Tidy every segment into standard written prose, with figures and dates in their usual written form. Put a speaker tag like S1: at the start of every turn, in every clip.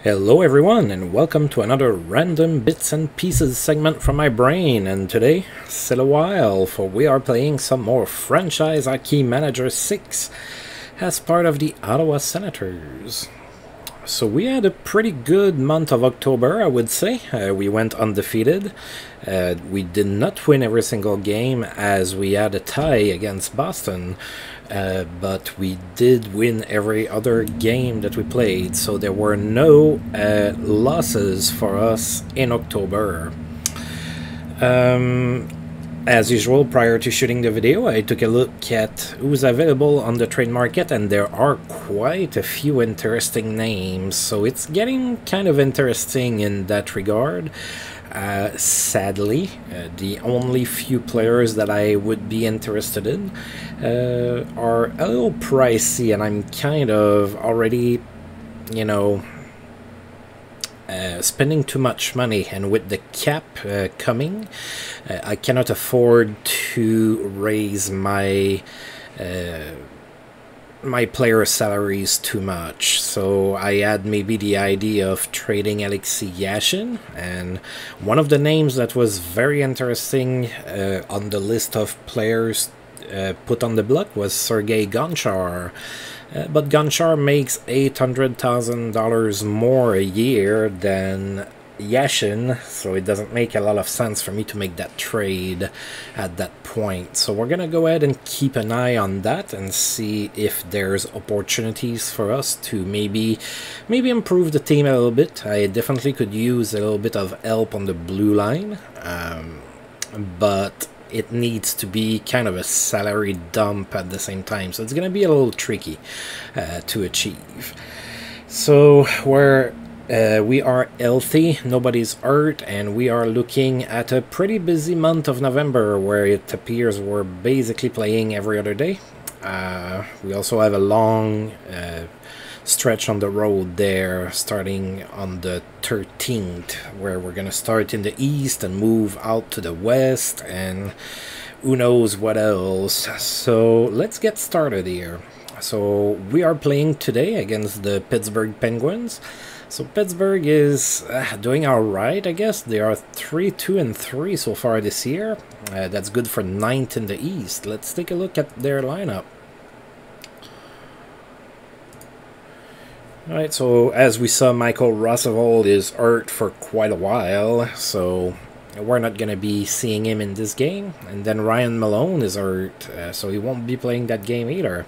S1: Hello everyone, and welcome to another random bits and pieces segment from my brain. And today, still a while, for we are playing some more Franchise Hockey Manager 6 as part of the Ottawa Senators. So we had a pretty good month of October, I would say. We went undefeated. We did not win every single game as we had a tie against Boston. But we did win every other game that we played, so there were no losses for us in October. As usual, prior to shooting the video, I took a look at who's available on the trade market, and there are quite a few interesting names, so it's getting kind of interesting in that regard. Sadly, the only few players that I would be interested in are a little pricey, and I'm kind of already, you know, spending too much money, and with the cap coming, I cannot afford to raise my player salaries too much. So I had maybe the idea of trading Alexei Yashin, and one of the names that was very interesting on the list of players put on the block was Sergey Goncharov. But Goncharov makes $800,000 more a year than Yashin, so it doesn't make a lot of sense for me to make that trade at that point. So we're gonna go ahead and keep an eye on that and see if there's opportunities for us to maybe improve the team a little bit. I definitely could use a little bit of help on the blue line, but it needs to be kind of a salary dump at the same time, so it's gonna be a little tricky to achieve. So we are healthy, nobody's hurt, and we are looking at a pretty busy month of November where it appears we're basically playing every other day. We also have a long stretch on the road there, starting on the 13th, where we're gonna start in the east and move out to the west, and who knows what else. So let's get started here. So we are playing today against the Pittsburgh Penguins. So Pittsburgh is doing alright, I guess. They are 3-2-3 so far this year. That's good for 9th in the east. Let's take a look at their lineup. Alright, so as we saw, Michael Roosevelt is hurt for quite a while, so we're not going to be seeing him in this game. And then Ryan Malone is hurt, so he won't be playing that game either.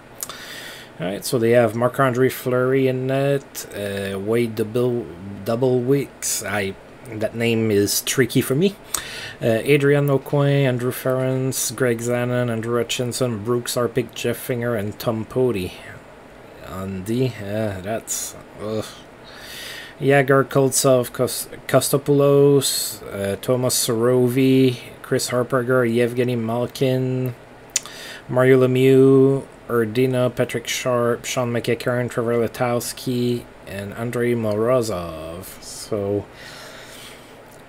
S1: Alright, so they have Marc-Andre Fleury in net, Wade Double Wicks. That name is tricky for me. Adrian Aucoin, Andrew Ference, Greg Zanon, Andrew Hutchinson, Brooks Arpik, Jeff Finger, and Tom Pody. On D, that's Yager, Koltsov, Kostopoulos, Thomas Sorovi, Chris Harperger, Yevgeny Malkin, Mario Lemieux, Erdina, Patrick Sharp, Sean McEachern, Trevor Letowski, and Andrei Morozov. So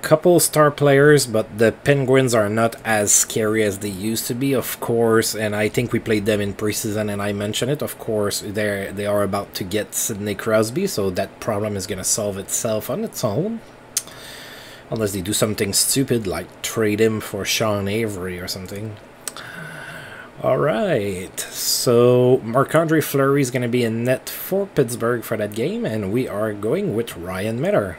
S1: couple star players, but the Penguins are not as scary as they used to be, of course, and I think we played them in preseason and I mentioned it. Of course, they are about to get Sidney Crosby, so that problem is going to solve itself on its own, unless they do something stupid like trade him for Sean Avery or something. Alright, so Marc-Andre Fleury is going to be in net for Pittsburgh for that game, and we are going with Ryan Miller.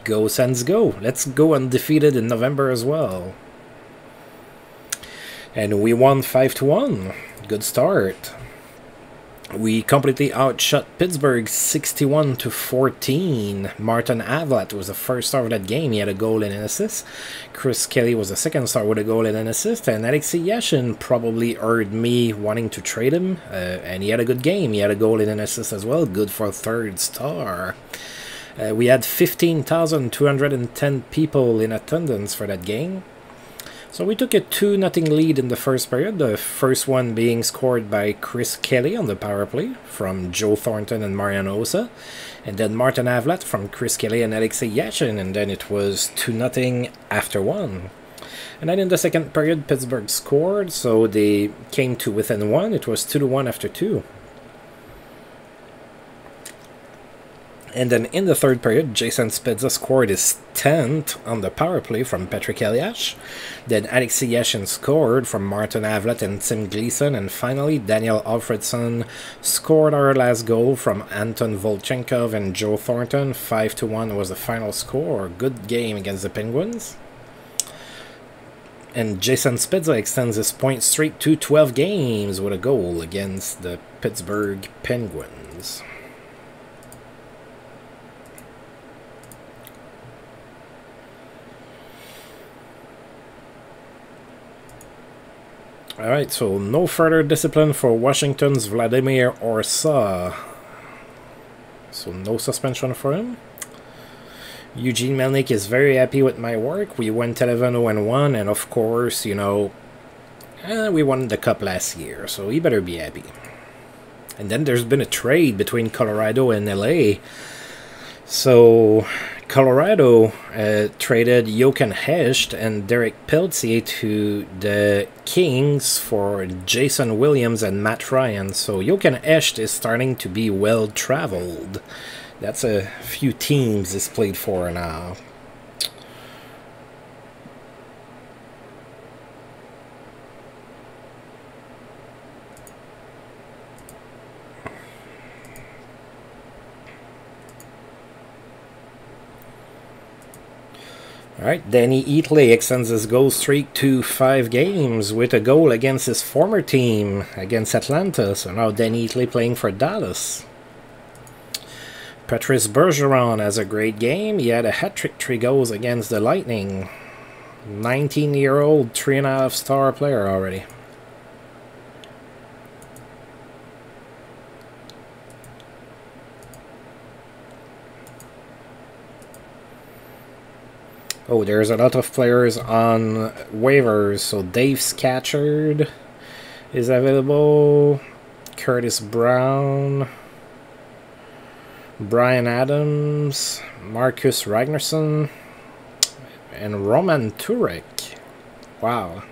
S1: Go Sens go. Let's go undefeated in November as well. And we won 5-1. Good start. We completely outshot Pittsburgh 61-14. Martin Havlat was the first star of that game. He had a goal and an assist. Chris Kelly was the second star with a goal and an assist. And Alexei Yashin probably heard me wanting to trade him. And he had a good game. He had a goal and an assist as well. Good for third star. We had 15,210 people in attendance for that game. So we took a 2-0 lead in the first period, the first one being scored by Chris Kelly on the power play from Joe Thornton and Marian Hossa, and then Martin Havlat from Chris Kelly and Alexei Yashin, and then it was 2-0 after 1. And then in the second period, Pittsburgh scored, so they came to within 1. It was 2-1 after 2. And then in the third period, Jason Spezza scored his 10th on the power play from Patrick Elias. Then Alexei Yashin scored from Martin Havlat and Tim Gleason. And finally, Daniel Alfredson scored our last goal from Anton Volchenkov and Joe Thornton. 5-1 was the final score. Good game against the Penguins. And Jason Spezza extends his point streak to 12 games with a goal against the Pittsburgh Penguins. Alright, so no further discipline for Washington's Vladimir Orsa. So no suspension for him. Eugene Melnyk is very happy with my work. We went 11-0-1, and of course, you know, we won the cup last year, so he better be happy. And then there's been a trade between Colorado and LA. So Colorado traded Jochen Hecht and Derek Peltier to the Kings for Jason Williams and Matt Ryan. So Jochen Hecht is starting to be well-traveled. That's a few teams he's played for now. Alright, Danny Eatley extends his goal streak to 5 games with a goal against his former team, against Atlanta. So now Danny Eatley playing for Dallas. Patrice Bergeron has a great game. He had a hat-trick, 3 goals against the Lightning. 19-year-old, 3.5-star player already. Oh, there's a lot of players on waivers. So Dave Scatchard is available. Curtis Brown. Bryan Adams. Marcus Ragnarsson. And Roman Turek. Wow.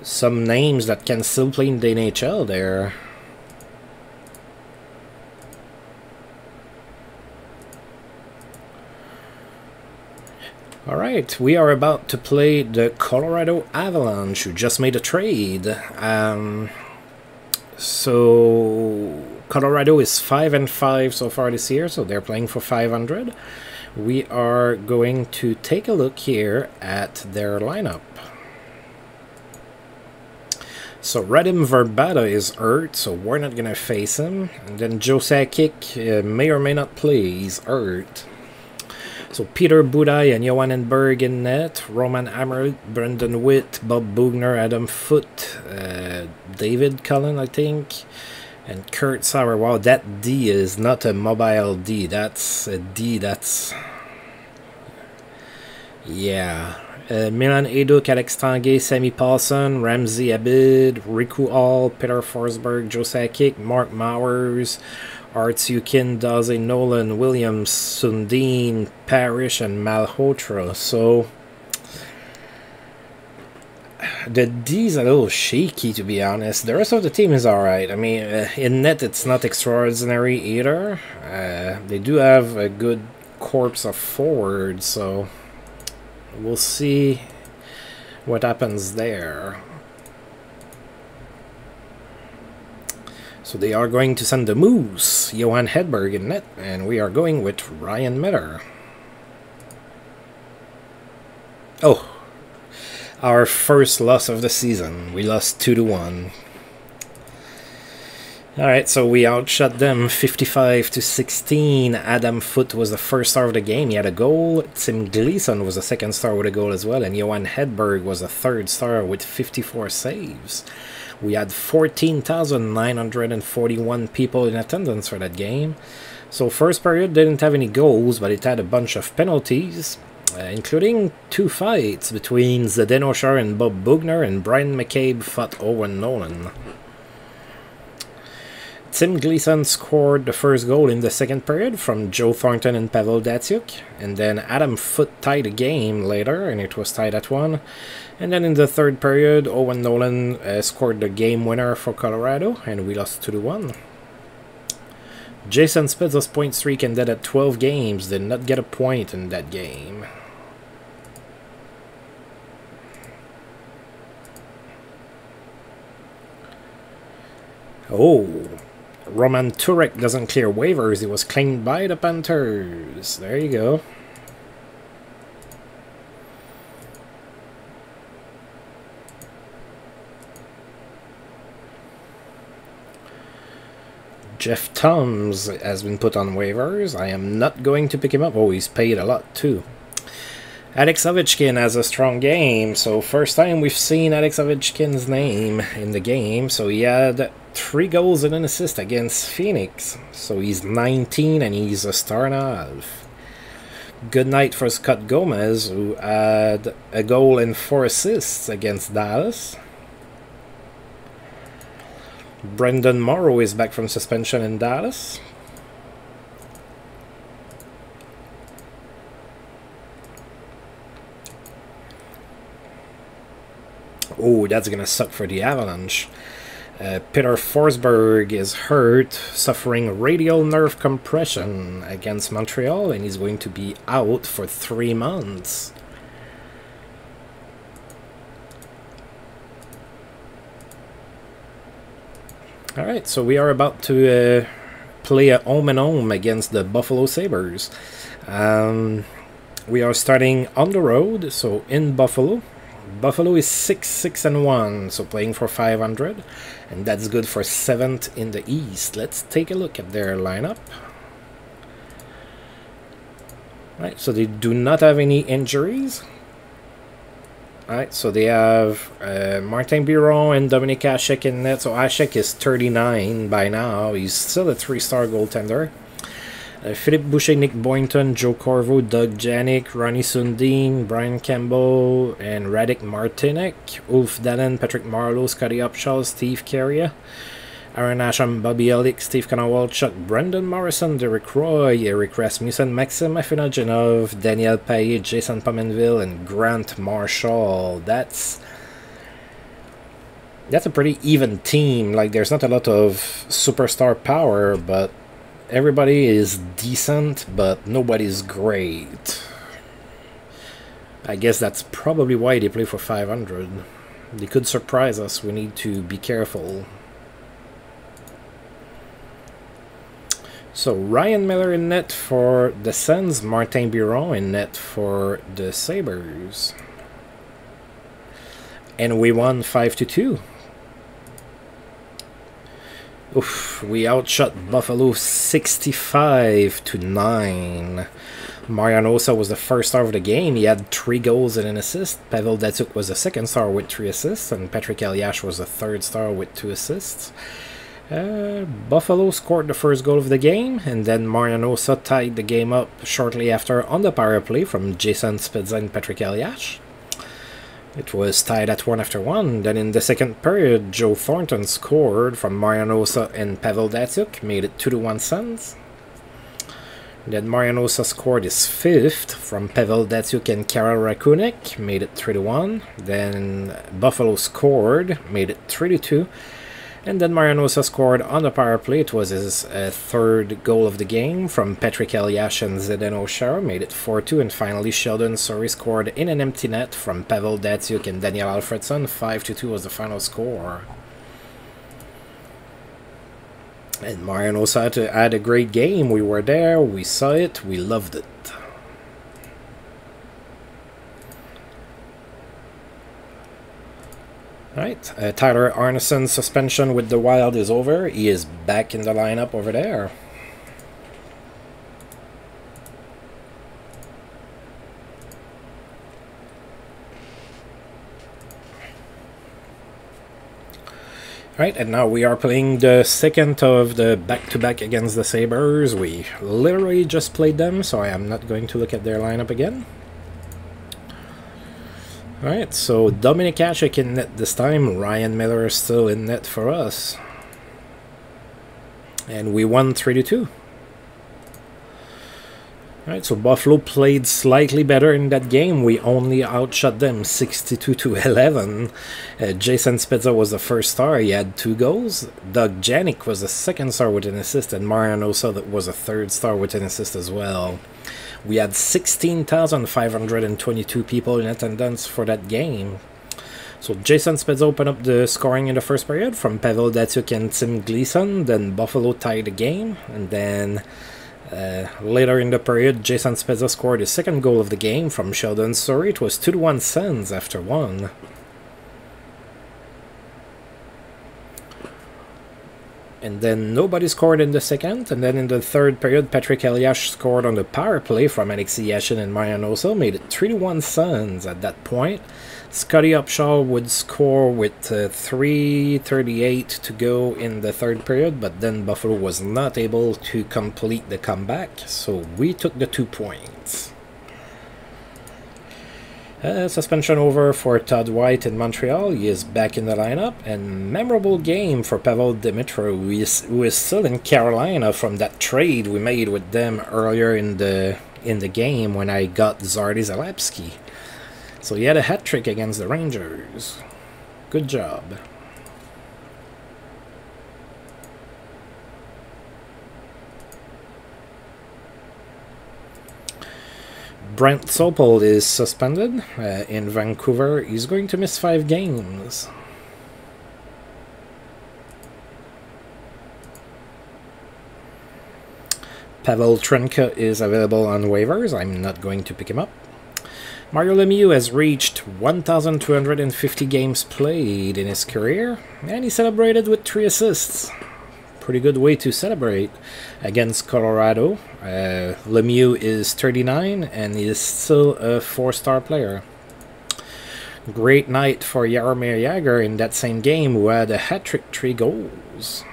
S1: Some names that can still play in the NHL there. Alright, we are about to play the Colorado Avalanche, who just made a trade. So Colorado is 5-5 so far this year, so they're playing for 500. We are going to take a look here at their lineup. So Radim Verbata is hurt, so we're not going to face him. And then Joe Sakic may or may not play, he's hurt. So Peter Budaj and Johannenberg in net, Roman Amherst, Brendan Witt, Bob Bugner, Adam Foote, David Cullen, I think, and Kurt Sauer. Wow, that D is not a mobile D. That's a D that's... yeah. Milan Eduk, Alex Tanguay, Sammy Paulson, Ramsey Abid, Riku Hall, Peter Forsberg, Joe Sakic, Mark Mowers, Arts Yukin, Daze Nolan, Williams, Sundin, Parrish, and Malhotra. So the D's a little shaky, to be honest. The rest of the team is alright. I mean, in net it's not extraordinary either. They do have a good corps of forwards, so we'll see what happens there. So they are going to send the Moose, Johan Hedberg in net, and we are going with Ryan Miller. Oh, our first loss of the season. We lost 2-1. Alright, so we outshot them 55-16. Adam Foote was the first star of the game. He had a goal. Tim Gleason was the second star with a goal as well. And Johan Hedberg was the third star with 54 saves. We had 14,941 people in attendance for that game. So first period didn't have any goals, but it had a bunch of penalties, including 2 fights between Zdeno Chara and Bob Bugner, and Brian McCabe fought Owen Nolan. Tim Gleason scored the first goal in the second period from Joe Thornton and Pavel Datsyuk, and then Adam Foote tied the game later, and it was tied at 1. And then in the third period, Owen Nolan scored the game winner for Colorado, and we lost 2-1. Jason Spezza's point streak ended at 12 games, did not get a point in that game. Oh, Roman Turek doesn't clear waivers. He was claimed by the Panthers. There you go. Jeff Toms has been put on waivers. I am not going to pick him up. Oh, he's paid a lot too. Alex Ovechkin has a strong game. So first time we've seen Alex Ovechkin's name in the game. So he had 3 goals and an assist against Phoenix. So he's 19 and he's a star and a half. Good night for Scott Gomez, who had a goal and 4 assists against Dallas. Brendan Morrow is back from suspension in Dallas. Oh, that's gonna suck for the Avalanche. Peter Forsberg is hurt, suffering radial nerve compression against Montreal, and he's going to be out for 3 months. Alright, so we are about to play a home and home against the Buffalo Sabres. We are starting on the road, so in Buffalo. Buffalo is 6-6-1, so playing for 500, and that's good for 7th in the East. Let's take a look at their lineup. Right, so they do not have any injuries. Alright, so they have Martin Biron and Dominic Hasek in net. So Hasek is 39 by now. He's still a 3-star goaltender. Philippe Boucher, Nick Boynton, Joe Corvo, Doug Janik, Ronnie Sundin, Brian Campbell, and Radek Martinek, Ulf Dallin, Patrick Marleau, Scotty Upshaw, Steve Carrier, Aaron Asham, Bobby Ellick, Steve Konowalchuk, Brendan Morrison, Derek Roy, Eric Rasmussen, Maxim Afinogenov, Daniel Payet, Jason Pominville, and Grant Marshall. That's a pretty even team. Like, there's not a lot of superstar power, but everybody is decent, but nobody's great. I guess that's probably why they play for 500. They could surprise us. We need to be careful. So Ryan Miller in net for the Sens, Martin Biron in net for the Sabres. And we won 5-2. Oof, we outshot Buffalo 65-9. Marian Hossa was the first star of the game. He had 3 goals and an assist. Pavel Datsyuk was the second star with 3 assists, and Patrick Elias was the third star with 2 assists. Buffalo scored the first goal of the game, and then Marian Hossa tied the game up shortly after on the power play from Jason Spezza and Patrick Elias. It was tied at 1-1. Then in the second period, Joe Thornton scored from Marian Hossa and Pavel Datsyuk, made it 2-1 Sens. Then Marian Hossa scored his 5th from Pavel Datsyuk and Karel Rakunek, made it 3-1. Then Buffalo scored, made it 3-2. And then Marian Hossa scored on the power play. It was his 3rd goal of the game from Patrick Elias and Zdeno Chara, made it 4-2. And finally, Sheldon Souris scored in an empty net from Pavel Datsyuk and Daniel Alfredson. 5-2 was the final score. And Marian Hossa had a great game. We were there, we saw it, we loved it. Alright, Tyler Arneson's suspension with the Wild is over. He is back in the lineup over there. Alright, and now we are playing the second of the back-to-back against the Sabres. We literally just played them, so I am not going to look at their lineup again. Alright, so Dominic Hasek in net this time. Ryan Miller is still in net for us. And we won 3-2. Alright, so Buffalo played slightly better in that game. We only outshot them 62-11. Jason Spezza was the first star. He had 2 goals. Doug Janik was the second star with an assist, and Marian Osa was a third star with an assist as well. We had 16,522 people in attendance for that game. So Jason Spezza opened up the scoring in the first period from Pavel Datsyuk and Tim Gleason. Then Buffalo tied the game, and then later in the period, Jason Spezza scored his second goal of the game from Sheldon Suter. It was 2-1 Sens after 1. And then nobody scored in the second. And then in the third period, Patrick Elias scored on the power play from Alexei Yashin and Marian Osa. Made it 3-1 Sens at that point. Scotty Upshaw would score with 3:38 to go in the third period, but then Buffalo was not able to complete the comeback, so we took the 2 points. Suspension over for Todd White in Montreal. He is back in the lineup, and memorable game for Pavel Dimitrov, who is still in Carolina from that trade we made with them earlier in the game when I got Zardy Zalapsky. So he had a hat-trick against the Rangers. Good job. Brent Sopel is suspended in Vancouver. He's going to miss 5 games. Pavel Trenka is available on waivers. I'm not going to pick him up. Mario Lemieux has reached 1,250 games played in his career, and he celebrated with 3 assists. Pretty good way to celebrate against Colorado. Lemieux is 39, and he is still a 4-star player. Great night for Jaromir Jagr in that same game, who had a hat-trick, 3 goals.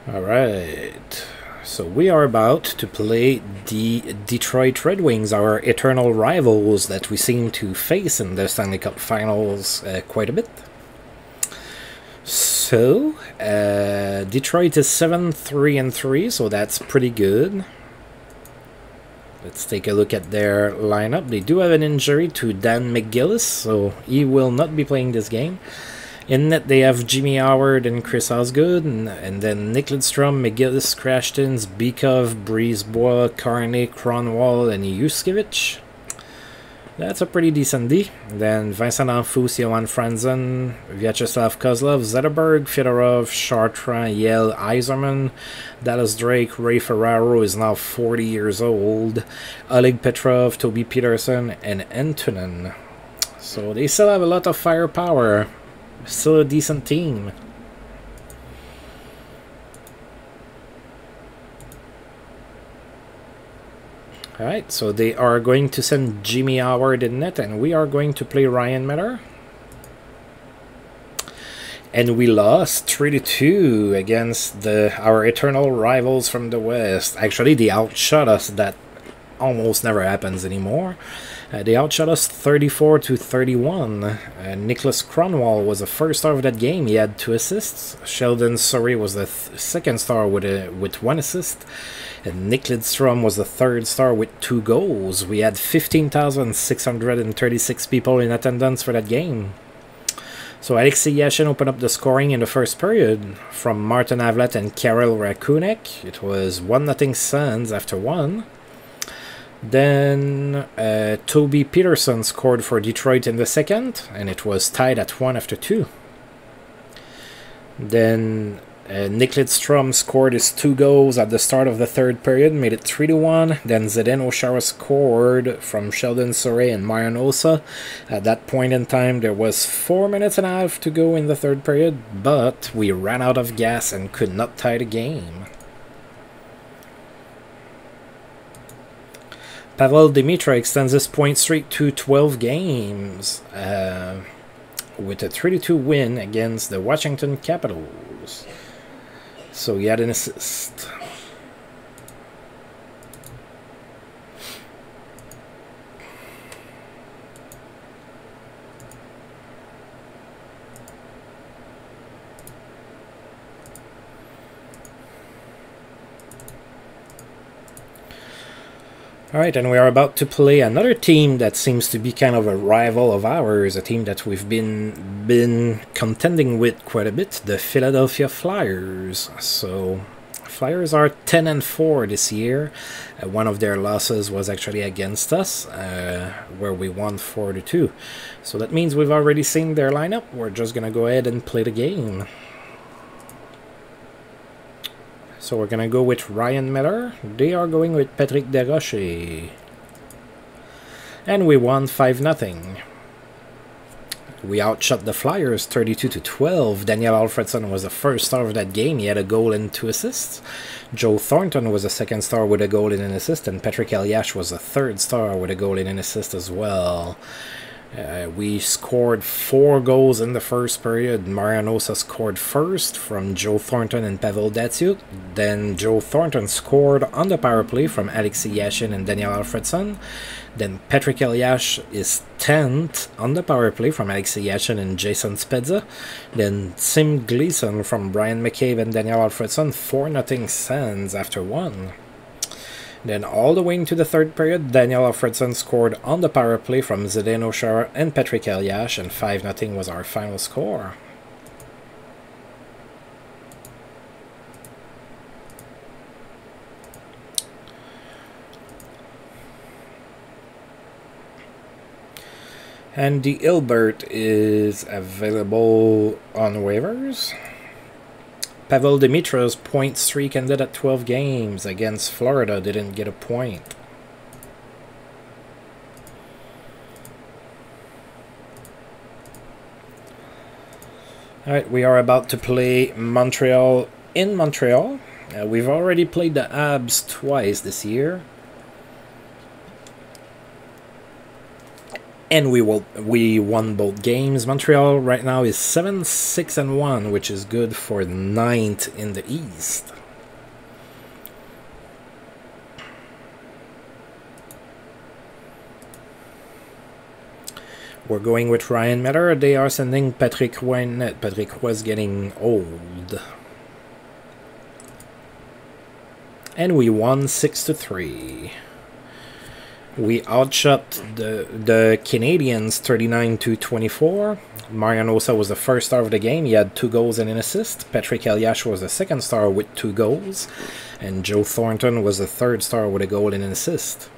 S1: Alright, so we are about to play the Detroit Red Wings, our eternal rivals that we seem to face in the Stanley Cup Finals quite a bit. So, Detroit is 7-3-3, so that's pretty good. Let's take a look at their lineup. They do have an injury to Dan McGillis, so he will not be playing this game. In net, they have Jimmy Howard and Chris Osgood, and then Nick Lidstrom, McGillis, Krashtins, Bykov, Brisebois, Carney, Cronwall, and Yuskevich. That's a pretty decent D. Then Vincent Anfous, Johan Franzen, Vyacheslav Kozlov, Zetterberg, Fedorov, Chartrand, Yale, Yzerman, Dallas Drake, Ray Ferraro is now 40 years old, Oleg Petrov, Toby Peterson, and Antonin. So they still have a lot of firepower. Still a decent team. Alright, so they are going to send Jimmy Howard in net, and we are going to play Ryan Miller. And we lost 3-2 against our eternal rivals from the West. Actually, they outshot us. That almost never happens anymore. They outshot us 34-31. Nicholas Cronwall was the first star of that game. He had 2 assists. Sheldon Suter was the second star with 1 assist. And Nick Lidstrom was the third star with 2 goals. We had 15,636 people in attendance for that game. So Alexei Yashin opened up the scoring in the first period from Martin Havlat and Karel Rakunek. It was 1-0 Sens after 1. Then Toby Peterson scored for Detroit in the second, and it was tied at 1 after 2. Then Nick Lidstrom scored his 2 goals at the start of the third period, made it 3-1. Then Zdeno Chara scored from Sheldon Suter and Marian Osa. At that point in time, there was 4 minutes and a half to go in the third period, but we ran out of gas and could not tie the game. Pavel Dimitrov extends his point streak to 12 games with a 3-2 win against the Washington Capitals. So he had an assist. Alright, and we are about to play another team that seems to be kind of a rival of ours, a team that we've been contending with quite a bit, the Philadelphia Flyers. So, Flyers are 10-4 this year. One of their losses was actually against us, where we won 4-2. So that means we've already seen their lineup. We're just going to go ahead and play the game. So we're going to go with Ryan Miller. They are going with Patrick Desrochers. And we won 5-0. We outshot the Flyers 32-12. Daniel Alfredson was the first star of that game. He had a goal and 2 assists. Joe Thornton was the second star with a goal and an assist. And Patrick Elias was the third star with a goal and an assist as well. We scored 4 goals in the first period. Marian Hossa scored first from Joe Thornton and Pavel Datsyuk. Then Joe Thornton scored on the power play from Alexei Yashin and Daniel Alfredson. Then Patrick Elias is 10th on the power play from Alexei Yashin and Jason Spezza. Then Tim Gleason from Bryan Mccabe and Daniel Alfredson. 4-0 Sens after 1. Then all the way into the third period, Daniel Alfredson scored on the power play from Zdeno Chara and Patrick Elias, and 5-0 was our final score. And the Ilbert is available on waivers. Pavel Dimitro's point streak ended at 12 games. Against Florida, didn't get a point. Alright, we are about to play Montreal in Montreal. We've already played the Habs twice this year. And we won both games. Montreal right now is 7-6-1, which is good for 9th in the East. We're going with Ryan Miller. They are sending Patrick Roy net. Patrick was getting old. And we won 6-3. We outshot the Canadians 39-24. Marian Hossa was the first star of the game. He had 2 goals and an assist. Patrick Elias was the second star with 2 goals. And Joe Thornton was the third star with a goal and an assist.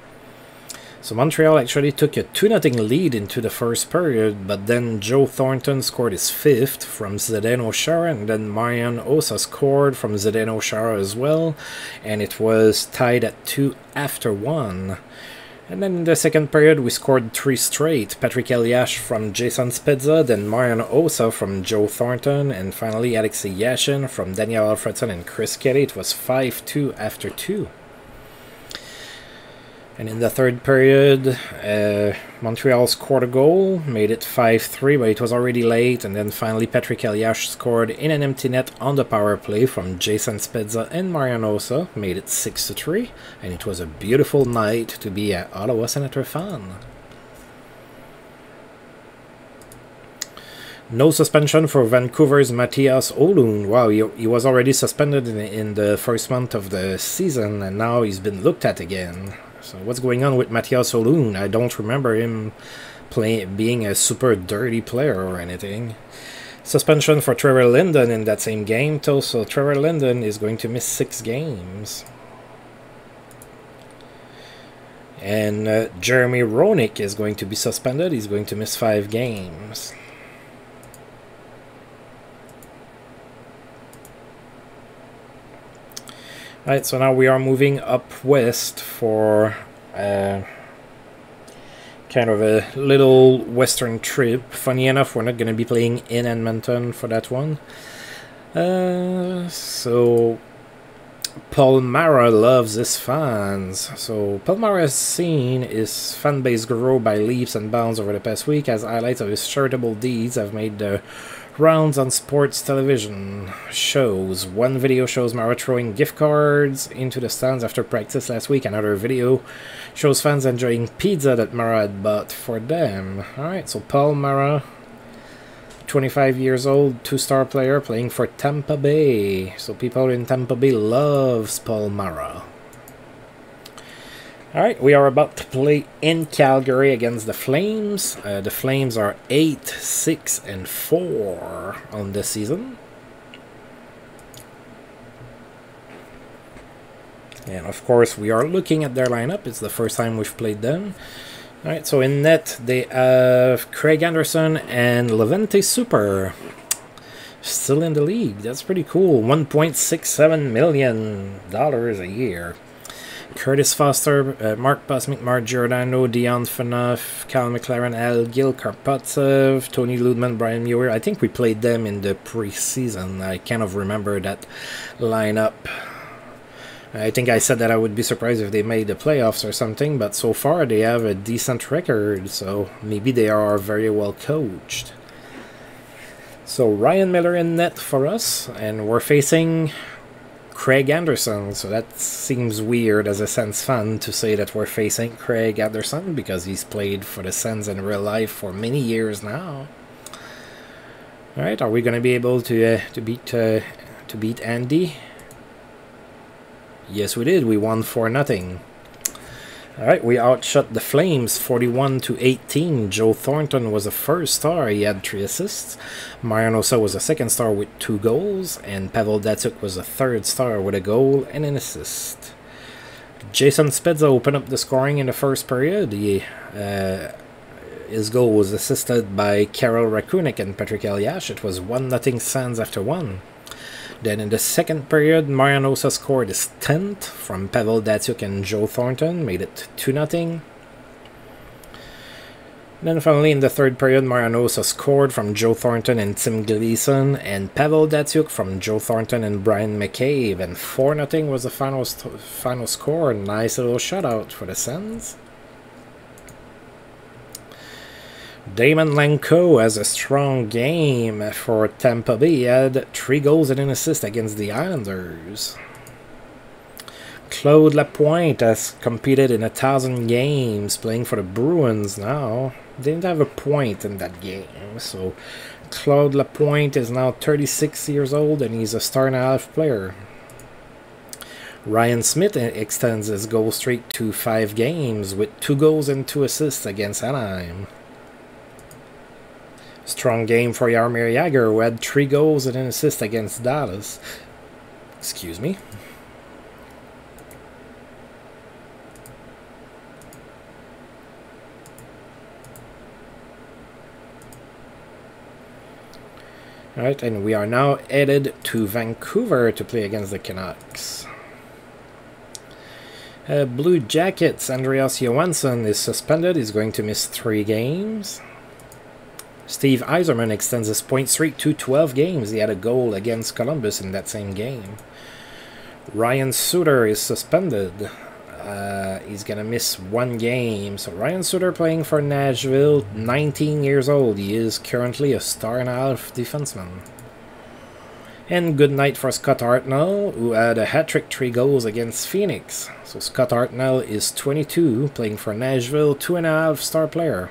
S1: So Montreal actually took a 2-0 lead into the first period, but then Joe Thornton scored his 5th from Zdeno Chara, and then Marian Hossa scored from Zdeno Chara as well, and it was tied at 2 after 1. And then in the second period, we scored 3 straight. Patrick Elias from Jason Spezza, then Marian Hossa from Joe Thornton, and finally Alexei Yashin from Daniel Alfredson and Chris Kelly. It was 5-2 after 2. And in the third period, Montreal scored a goal, made it 5-3, but it was already late. And then finally Patrick Elias scored in an empty net on the power play from Jason Spezza and Marian Hossa, made it 6-3. And it was a beautiful night to be an Ottawa Senator fan. No suspension for Vancouver's Matthias Ohlund. Wow, he was already suspended in the first month of the season, and now he's been looked at again. So what's going on with Matthias Ohlund? I don't remember him being a super dirty player or anything. Suspension for Trevor Linden in that same game, too. So Trevor Linden is going to miss 6 games. And Jeremy Roenick is going to be suspended. He's going to miss 5 games. Alright, so now we are moving up west for kind of a little western trip. Funny enough, we're not going to be playing in Edmonton for that one. So Paul Mara loves his fans. So Paul Mara has seen his fan base grow by leaps and bounds over the past week, as highlights of his charitable deeds have made the rounds on sports television shows. One video shows Mara throwing gift cards into the stands after practice last week. Another video shows fans enjoying pizza that Mara had bought for them. Alright, so Paul Mara, 25 years old, 2-star player playing for Tampa Bay. So people in Tampa Bay loves Paul Mara. Alright, we are about to play in Calgary against the Flames. The Flames are 8-6-4 on this season. And of course, we are looking at their lineup. It's the first time we've played them. Alright, so in net, they have Craig Anderson and Levente Super. Still in the league. That's pretty cool. $1.67 million a year. Curtis Foster, Mark Bosmic, Mark Giordano, Dion Phaneuf, Cal McLaren, Al Gil, Karpatsev, Tony Ludman, Brian Muir. I think we played them in the preseason. I kind of remember that lineup. I think I said that I would be surprised if they made the playoffs or something, but so far they have a decent record, so maybe they are very well coached. So Ryan Miller in net for us, and we're facing Craig Anderson, so that seems weird as a Sens fan to say that we're facing Craig Anderson because he's played for the Sens in real life for many years now. Alright, are we going to be able to beat Andy? Yes, we did. We won 4-0. Alright, we outshot the Flames 41-18. Joe Thornton was the first star. He had 3 assists. Marian Hossa was the second star with 2 goals. And Pavel Datsyuk was the third star with a goal and an assist. Jason Spezza opened up the scoring in the first period. His goal was assisted by Karel Rakunik and Patrick Eliash. It was 1-0 Sens after 1. Then in the second period, Marian Hossa scored his 10th from Pavel Datsyuk and Joe Thornton, made it 2-0. Then finally in the third period, Marian Hossa scored from Joe Thornton and Tim Gleason, and Pavel Datsyuk from Joe Thornton and Bryan Mccabe, and 4-0 was the final score. Nice little shutout for the Sens. Damon Lanko has a strong game for Tampa Bay. He had 3 goals and an assist against the Islanders. Claude Lapointe has competed in 1,000 games, playing for the Bruins now. Didn't have a point in that game, so Claude Lapointe is now 36 years old and he's a star-and-a-half player. Ryan Smith extends his goal streak to 5 games with 2 goals and 2 assists against Anaheim. Strong game for Jaromir Jagr, who had 3 goals and an assist against Dallas. Excuse me. Alright, and we are now headed to Vancouver to play against the Canucks. Blue Jackets, Andreas Johansson is suspended. He's going to miss 3 games. Steve Yzerman extends his point streak to 12 games. He had a goal against Columbus in that same game. Ryan Suter is suspended. He's going to miss 1 game. So Ryan Suter playing for Nashville, 19 years old. He is currently a star-and-a-half defenseman. And good night for Scott Hartnell, who had a hat-trick 3 goals against Phoenix. So Scott Hartnell is 22, playing for Nashville, 2.5 star player.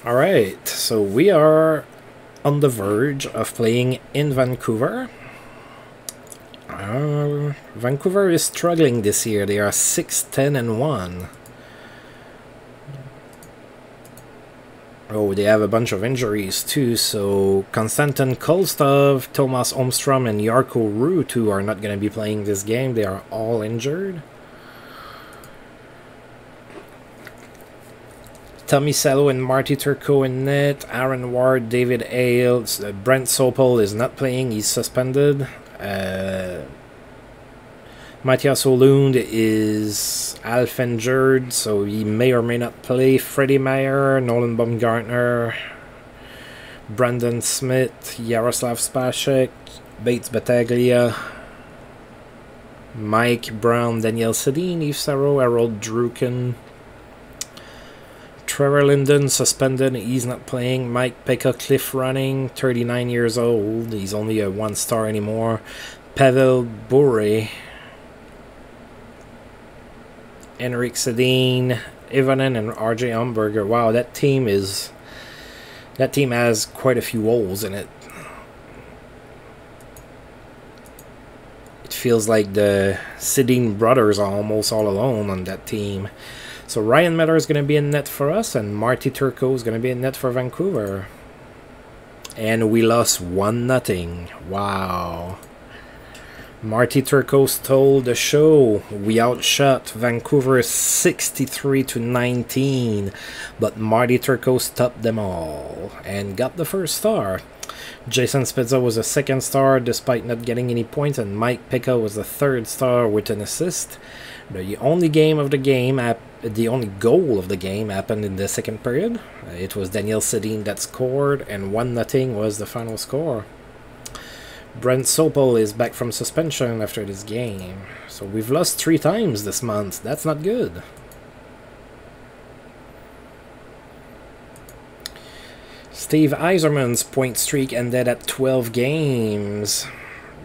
S1: Alright, so we are on the verge of playing in Vancouver. Vancouver is struggling this year. They are 6-10-1. Oh, they have a bunch of injuries too, so Konstantin Kolstov, Tomas Holmstrom, and Jarko Ruutu are not going to be playing this game. They are all injured. Tommy Salo and Marty Turco in net. Aaron Ward, David Hale, Brent Sopel is not playing. He's suspended. Matthias Olund is half injured, so he may or may not play. Freddie Mayer, Nolan Baumgartner, Brandon Smith, Yaroslav Spacek, Bates Battaglia, Mike Brown, Daniel Sedin, Yves Sarro, Harold Druken, Trevor Linden suspended, he's not playing. Mike Pekka Cliff running, 39 years old, he's only a 1 star anymore. Pavel Bure, Henrik Sedin, Ivanen, and RJ Umberger. Wow, that team has quite a few holes in it. It feels like the Sedin brothers are almost all alone on that team. So Ryan Miller is going to be in net for us, and Marty Turco is going to be in net for Vancouver. And we lost 1-0. Wow. Marty Turco stole the show. We outshot Vancouver 63-19, but Marty Turco stopped them all and got the first star. Jason Spezza was a second star despite not getting any points, and Mike Pekka was the third star with an assist. The only goal of the game happened in the second period. It was Daniel Sedin that scored, and 1-0 was the final score. Brent Sopel is back from suspension after this game. So we've lost 3 times this month. That's not good. Steve Yzerman's point streak ended at 12 games.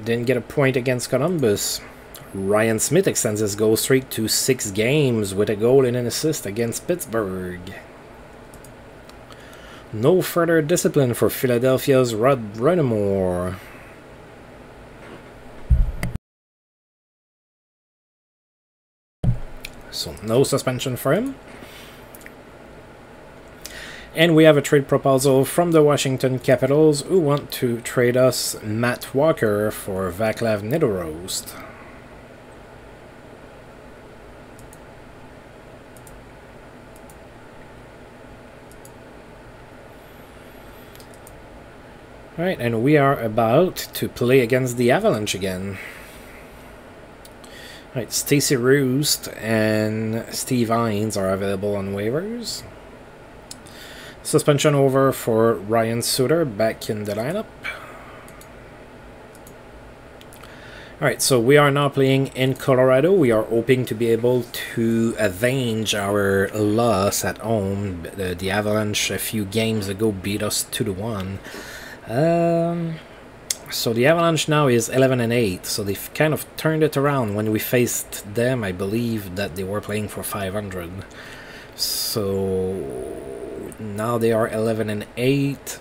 S1: Didn't get a point against Columbus. Ryan Smith extends his goal streak to 6 games with a goal and an assist against Pittsburgh. No further discipline for Philadelphia's Rod Brennamore. So no suspension for him. And we have a trade proposal from the Washington Capitals, who want to trade us Matt Walker for Vaclav Nedorost. Right, and we are about to play against the Avalanche again. Right, Stacey Roost and Steve Hines are available on waivers. Suspension over for Ryan Suter back in the lineup. Alright, so we are now playing in Colorado. We are hoping to be able to avenge our loss at home. The Avalanche a few games ago beat us 2-1. So the Avalanche now is 11-8, so they've kind of turned it around. When we faced them, I believe that they were playing for 500. So now they are 11-8.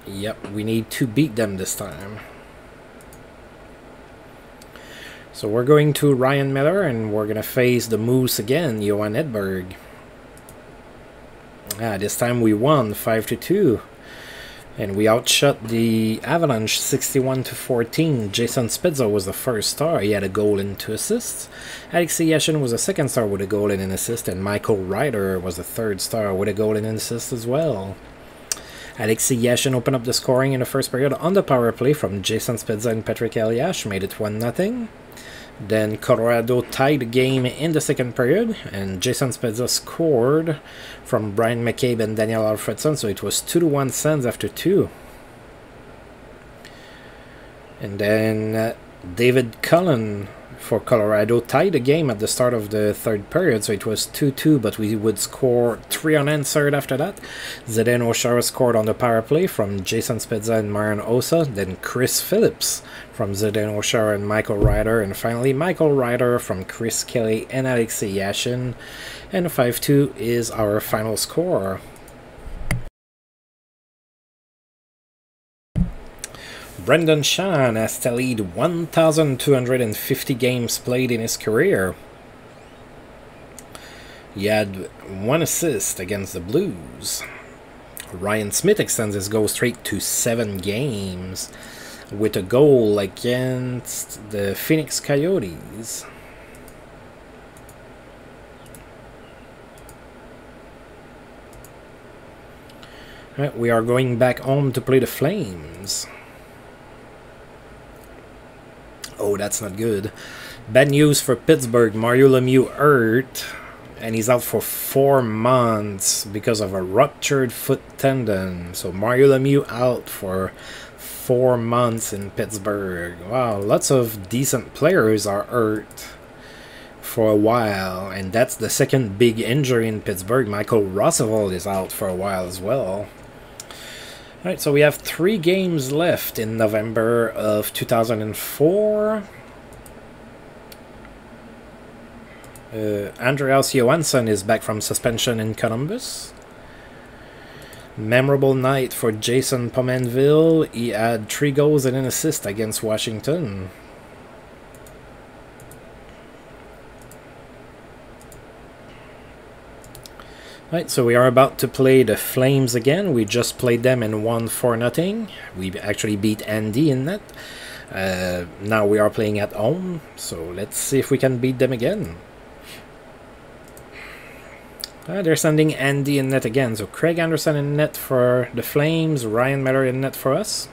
S1: Yep, we need to beat them this time. So we're going to Ryan Miller, and we're going to face the Moose again, Johan Edberg. This time we won 5-2. And we outshot the Avalanche 61-14. Jason Spezza was the first star. He had a goal and 2 assists. Alexei Yashin was the second star with a goal and an assist. And Michael Ryder was the third star with a goal and an assist as well. Alexei Yashin opened up the scoring in the first period on the power play from Jason Spezza and Patrick Elias. Made it 1-0. Then Colorado tied the game in the second period, and Jason Spezza scored from Bryan Mccabe and Daniel Alfredson, so it was 2-1 Sens after 2. And then David Cullen for Colorado tied the game at the start of the third period, so it was 2-2, but we would score 3 unanswered after that. Zdeno Chara scored on the power play from Jason Spezza and Marian Osa, then Chris Phillips from Zdeno Chara and Michael Ryder, and finally Michael Ryder from Chris Kelly and Alexei Yashin, and 5-2 is our final score. Brendan Shan has tallied 1,250 games played in his career. He had 1 assist against the Blues. Ryan Smith extends his goal streak to 7 games with a goal against the Phoenix Coyotes. Right, we are going back home to play the Flames. Oh, that's not good. Bad news for Pittsburgh. Mario Lemieux hurt, and he's out for 4 months because of a ruptured foot tendon. So Mario Lemieux out for 4 months in Pittsburgh. Wow, lots of decent players are hurt for a while, and that's the second big injury in Pittsburgh. Michael Roosevelt is out for a while as well. Alright, so we have 3 games left in November of 2004. Andreas Johansson is back from suspension in Columbus. Memorable night for Jason Pominville. He had 3 goals and an assist against Washington. Right, so we are about to play the Flames again. We just played them and won 4-0. We actually beat Andy in that. Now we are playing at home, so let's see if we can beat them again. They're sending Andy in net again, so Craig Anderson in net for the Flames, Ryan Miller in net for us.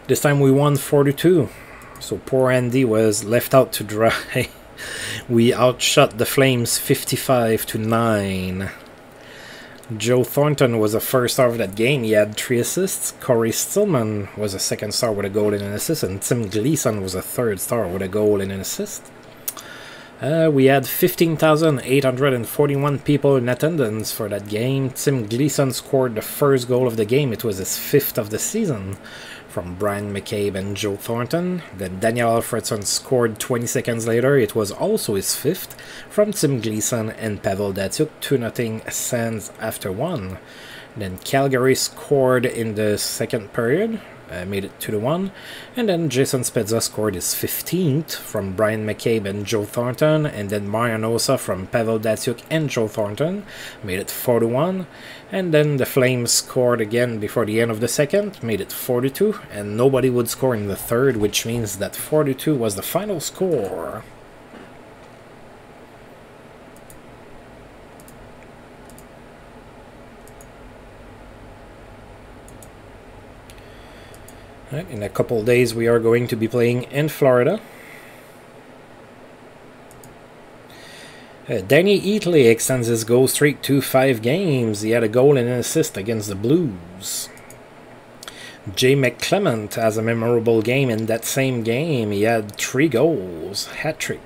S1: This time we won 4-2, so poor Andy was left out to dry. We outshot the Flames 55-9. Joe Thornton was the first star of that game. He had 3 assists. Corey Stillman was a second star with a goal and an assist. And Tim Gleason was a third star with a goal and an assist. We had 15,841 people in attendance for that game. Tim Gleason scored the first goal of the game. It was his 5th of the season from Bryan, Mccabe, and Joe Thornton. Then Daniel Alfredson scored 20 seconds later. It was also his 5th from Tim Gleason and Pavel Datsyuk. 2-0 Sens after 1. Then Calgary scored in the second period. Made it 2-1, and then Jason Spezza scored his 15th from Bryan Mccabe and Joe Thornton, and then Marian Hossa from Pavel Datsyuk and Joe Thornton made it 4-1, and then the Flames scored again before the end of the second, made it 4-2, and nobody would score in the third, which means that 4-2 was the final score. Right, in a couple days we are going to be playing in Florida. Danny Eatley extends his goal streak to 5 games. He had a goal and an assist against the Blues. Jay McClement has a memorable game in that same game. He had 3 goals, hat-trick.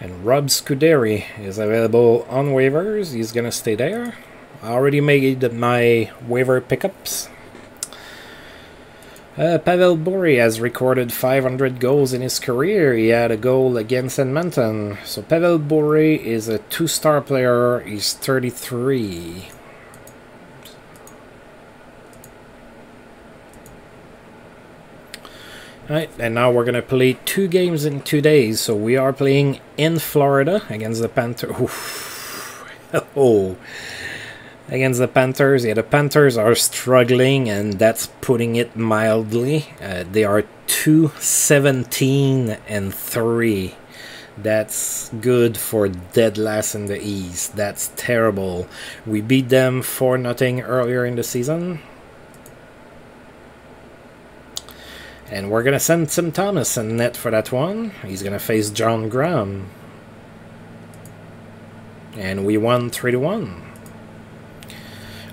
S1: And Rob Scuderi is available on waivers. He's going to stay there. I already made my waiver pickups. Pavel Bure has recorded 500 goals in his career. He had a goal against Edmonton. So Pavel Bure is a 2-star player. He's 33. Right, and now we're going to play 2 games in 2 days. So we are playing in Florida against the Panthers. Oh, against the Panthers. Yeah, the Panthers are struggling, and that's putting it mildly. They are 2-17-3. That's good for dead last in the East. That's terrible. We beat them 4-0 earlier in the season. And we're going to send Tim Thomas in net for that one. He's going to face John Graham. And we won 3-1.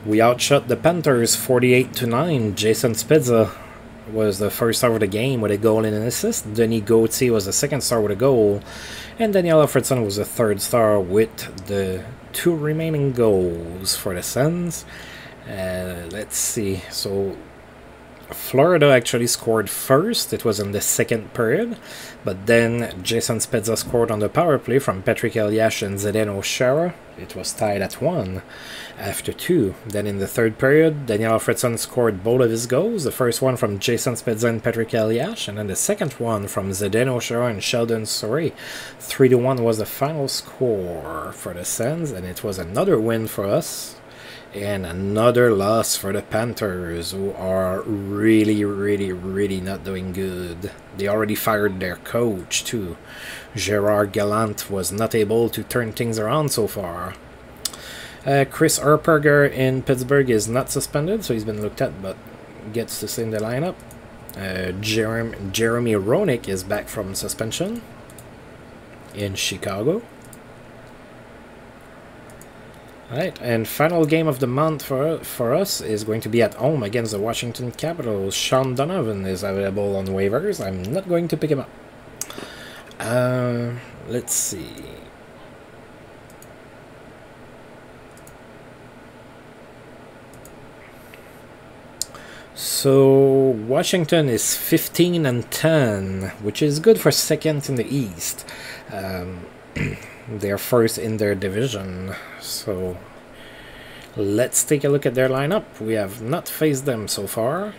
S1: We outshot the Panthers 48-9. Jason Spezza was the first star of the game with a goal and an assist. Denis Gauthier was the second star with a goal. And Daniel Alfredson was the third star with the 2 remaining goals for the Sens. Let's see. So Florida actually scored first. It was in the second period, but then Jason Spezza scored on the power play from Patrick Eliash and Zdeno Chara. It was tied at 1 after 2. Then in the third period, Daniel Alfredson scored both of his goals. The first one from Jason Spezza and Patrick Eliash, and then the second one from Zdeno Chara and Sheldon Souray. 3-1 was the final score for the Sens, and it was another win for us. And another loss for the Panthers, who are really not doing good. They already fired their coach, too. Gerard Gallant was not able to turn things around so far. Chris Erperger in Pittsburgh is not suspended, so he's been looked at, but gets to stay in the lineup. Jeremy Roenick is back from suspension in Chicago. Alright, and final game of the month for us is going to be at home against the Washington Capitals. Sean Donovan is available on waivers. I'm not going to pick him up. Let's see. So Washington is 15-10, which is good for second in the East. They're first in their division. So let's take a look at their lineup. We have not faced them so far.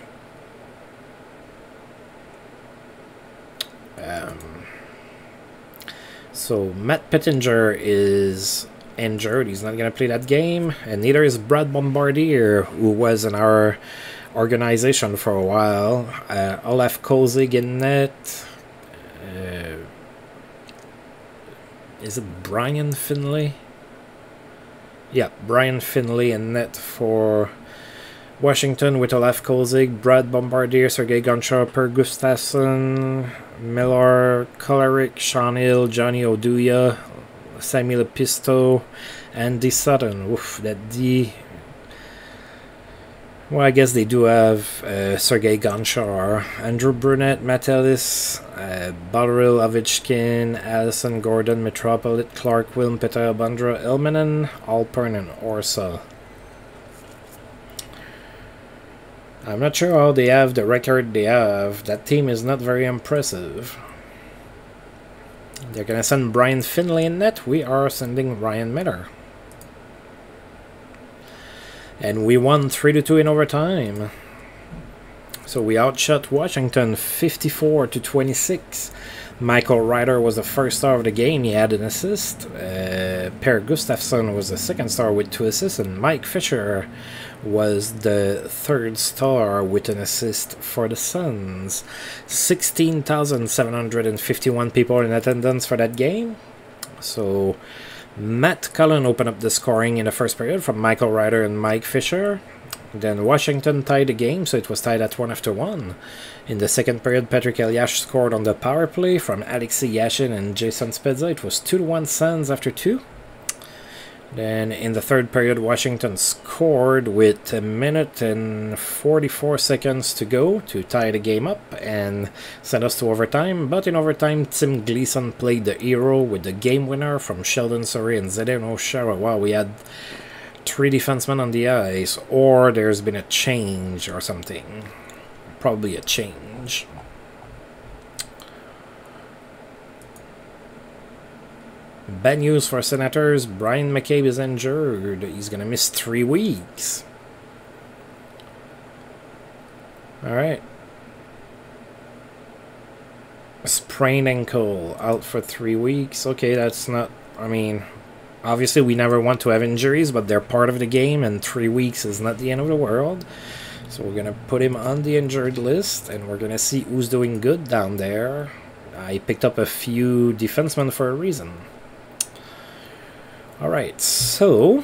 S1: So Matt Pittinger is injured. He's not going to play that game. And neither is Brad Bombardier, who was in our organization for a while. Olaf Kozig in net. Is it Bryan Finlay? Yeah, Bryan Finlay in net for Washington with Olaf Kozig, Brad Bombardier, Sergey Goncharov, Per Gustafsson, Miller, Kolarek, Sean Hill, Johnny Oduya, Samuel Pisto, Andy Sutton. Oof, that D. Well, I guess they do have Sergey Goncharov, Andrew Brunette, Matellis, Bodril, Ovechkin, Allison, Gordon, Metropolit, Clark, Wilm, Peter, Bandra, Ilmanen, Alpern, and Orsa. I'm not sure how they have the record they have. That team is not very impressive. They're going to send Bryan Finlay in net. We are sending Ryan Miller. And we won 3-2 in overtime. So we outshot Washington 54-26. Michael Ryder was the first star of the game. He had an assist. Per Gustafsson was the second star with 2 assists. And Mike Fisher was the third star with an assist for the Sens. 16,751 people in attendance for that game. So Matt Cullen opened up the scoring in the first period from Michael Ryder and Mike Fisher. Then Washington tied the game, so it was tied at 1 after 1. In the second period, Patrick Elias scored on the power play from Alexei Yashin and Jason Spezza. It was 2-1 Sens after 2. Then in the third period, Washington scored with 1 minute and 44 seconds to go to tie the game up and send us to overtime. But in overtime, Tim Gleason played the hero with the game winner from Sheldon Surrey and Zdeno Chara. Wow, we had 3 defensemen on the ice, or there's been a change or something. Probably a change. Bad news for Senators. Brian Mccabe is injured. He's going to miss 3 weeks. Alright. Sprained ankle. Out for 3 weeks. Okay, that's not... I mean, obviously we never want to have injuries, but they're part of the game, and 3 weeks is not the end of the world. So we're going to put him on the injured list, and we're going to see who's doing good down there. I picked up a few defensemen for a reason. Alright, so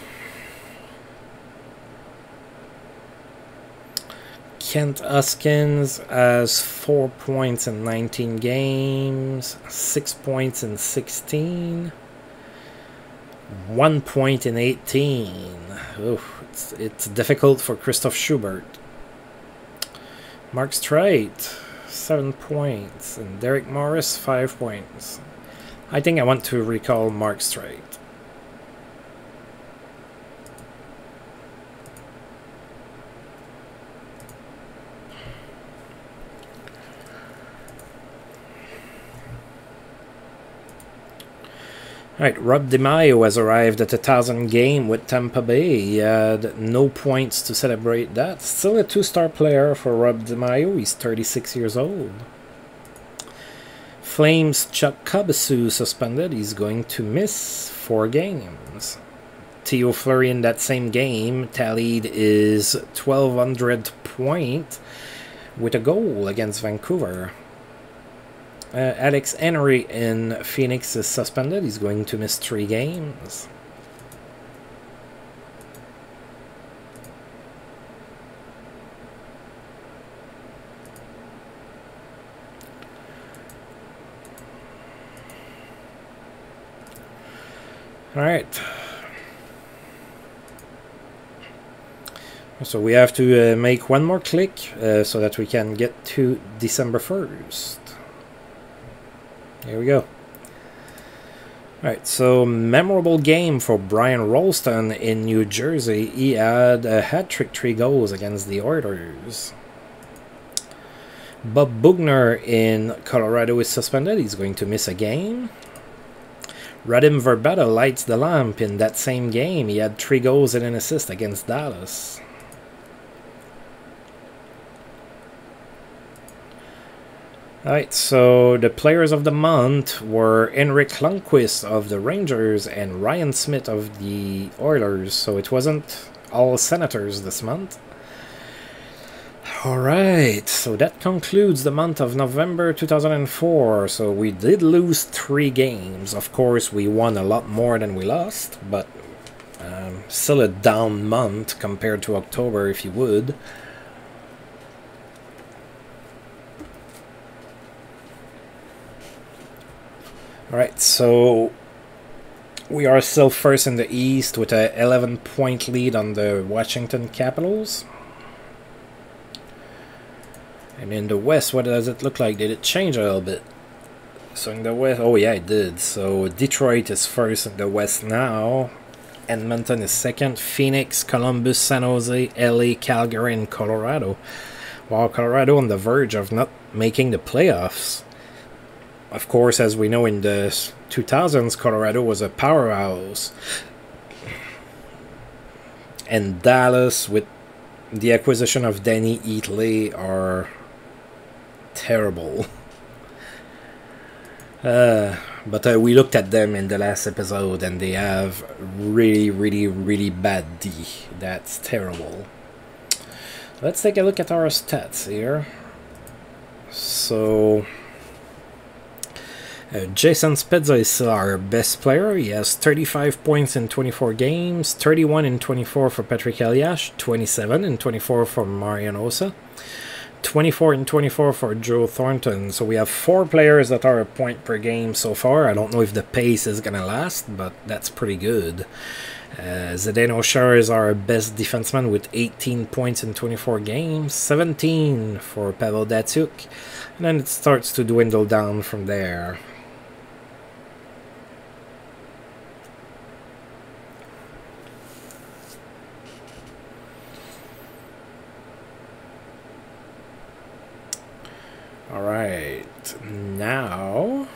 S1: Kent Huskins has 4 points in 19 games, 6 points in 16, 1 point in 18. It's difficult for Christoph Schubert. Mark Streit, 7 points, and Derek Morris, 5 points. I think I want to recall Mark Streit. Alright, Rob DiMaio has arrived at 1,000 game with Tampa Bay. He had no points to celebrate that. Still a 2-star player for Rob DiMaio. He's 36 years old. Flames Chuck Kobasu suspended. He's going to miss 4 games. Theo Fleury in that same game tallied his 1,200th point with a goal against Vancouver. Alex Henry in Phoenix is suspended. He's going to miss 3 games. All right. So we have to make one more click so that we can get to December 1st. Here we go. Alright, so memorable game for Brian Rolston in New Jersey. He had a hat-trick 3 goals against the Oilers. Bob Bugner in Colorado is suspended. He's going to miss a game. Radim Verbata lights the lamp in that same game. He had 3 goals and an assist against Dallas. Alright, so the players of the month were Henrik Lundqvist of the Rangers and Ryan Smith of the Oilers. So it wasn't all Senators this month. Alright, so that concludes the month of November 2004. So we did lose 3 games. Of course, we won a lot more than we lost, but still a down month compared to October, if you would. Alright, so we are still first in the East with a 11-point lead on the Washington Capitals. And in the West, what does it look like? Did it change a little bit? So in the West, oh yeah, it did. So Detroit is first in the West now. Edmonton is second. Phoenix, Columbus, San Jose, LA, Calgary, and Colorado. While Colorado on the verge of not making the playoffs. Of course, as we know, in the 2000s, Colorado was a powerhouse. And Dallas, with the acquisition of Danny Eatley, are terrible. But we looked at them in the last episode, and they have really bad D. That's terrible. Let's take a look at our stats here. So Jason Spezza is still our best player. He has 35 points in 24 games, 31 in 24 for Patrick Elias, 27 in 24 for Marian Hossa, 24 in 24 for Joe Thornton. So we have 4 players that are a point per game so far. I don't know if the pace is going to last, but that's pretty good. Zdeno Chara is our best defenseman with 18 points in 24 games, 17 for Pavel Datsyuk, and then it starts to dwindle down from there. Alright, now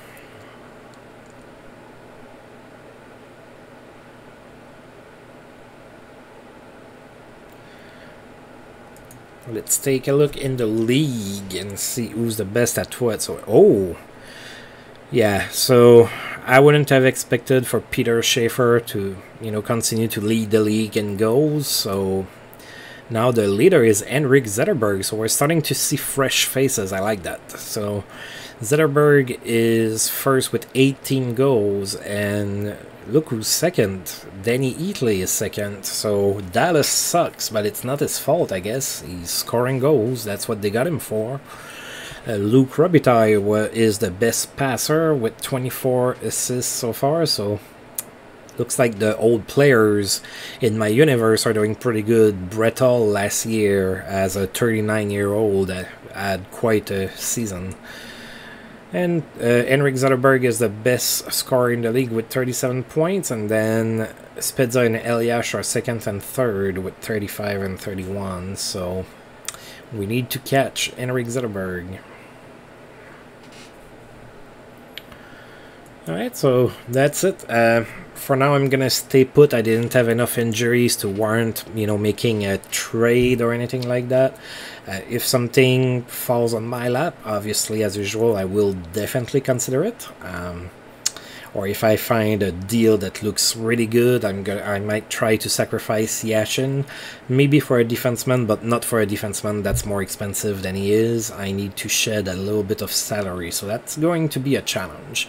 S1: let's take a look in the league and see who's the best at what. So, oh, yeah, so I wouldn't have expected for Peter Schaefer to, continue to lead the league in goals. So now the leader is Henrik Zetterberg, so we're starting to see fresh faces. I like that. So Zetterberg is first with 18 goals, and look who's second. Danny Eatley is second. So Dallas sucks, but it's not his fault, I guess. He's scoring goals. That's what they got him for. Luke Robitaille is the best passer with 24 assists so far, so looks like the old players in my universe are doing pretty good. Brett Hull last year, as a 39-year-old, had quite a season. And Henrik Zetterberg is the best scorer in the league with 37 points. And then Spezza and Elias are second and third with 35 and 31. So we need to catch Henrik Zetterberg. Alright, so that's it. For now, I'm gonna stay put. I didn't have enough injuries to warrant, making a trade or anything like that. If something falls on my lap, obviously, as usual, I will definitely consider it. Or if I find a deal that looks really good, I might try to sacrifice Yashin, maybe for a defenseman, but not for a defenseman that's more expensive than he is. I need to shed a little bit of salary, so that's going to be a challenge.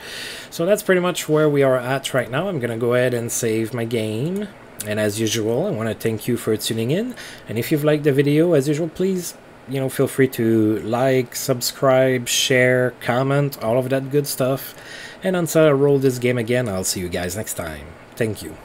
S1: So that's pretty much where we are at right now. I'm going to go ahead and save my game. And as usual, I want to thank you for tuning in. And if you've liked the video, as usual, please, feel free to like, subscribe, share, comment, all of that good stuff. And until I roll this game again, I'll see you guys next time. Thank you.